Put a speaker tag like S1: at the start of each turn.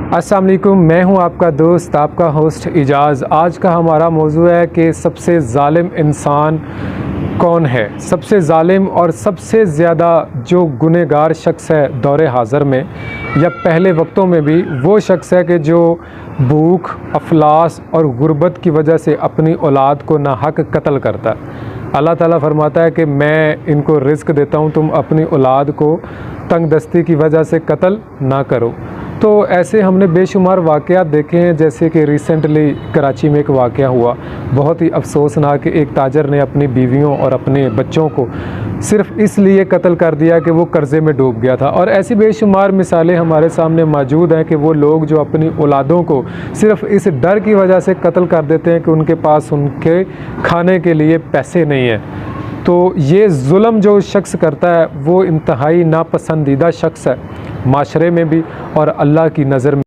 S1: अस्सलाम वालेकुम, मैं हूं आपका दोस्त, आपका होस्ट इजाज़। आज का हमारा मौजू है कि सबसे ज़ालिम इंसान कौन है। सबसे ज़ालिम और सबसे ज़्यादा जो गुनहगार शख्स है दौरे हाज़र में या पहले वक्तों में भी, वो शख्स है कि जो भूख, अफलास और गुर्बत की वजह से अपनी औलाद को नाहक कत्ल करता है। अल्लाह ताला फरमाता है कि मैं इनको रिज़्क देता हूँ, तुम अपनी औलाद को तंग दस्ती की वजह से कत्ल ना करो। तो ऐसे हमने बेशुमार वाक़यात देखे हैं, जैसे कि रिसेंटली कराची में एक वाक़या हुआ, बहुत ही अफसोसनाक। एक ताजर ने अपनी बीवियों और अपने बच्चों को सिर्फ़ इसलिए कत्ल कर दिया कि वो कर्ज़े में डूब गया था। और ऐसी बेशुमार मिसालें हमारे सामने मौजूद हैं कि वो लोग जो अपनी औलादों को सिर्फ़ इस डर की वजह से कत्ल कर देते हैं कि उनके पास उनके खाने के लिए पैसे नहीं हैं। तो ये जुल्म जो शख्स करता है वो इंतहाई नापसंदीदा शख्स है, माशरे में भी और अल्लाह की नज़र में।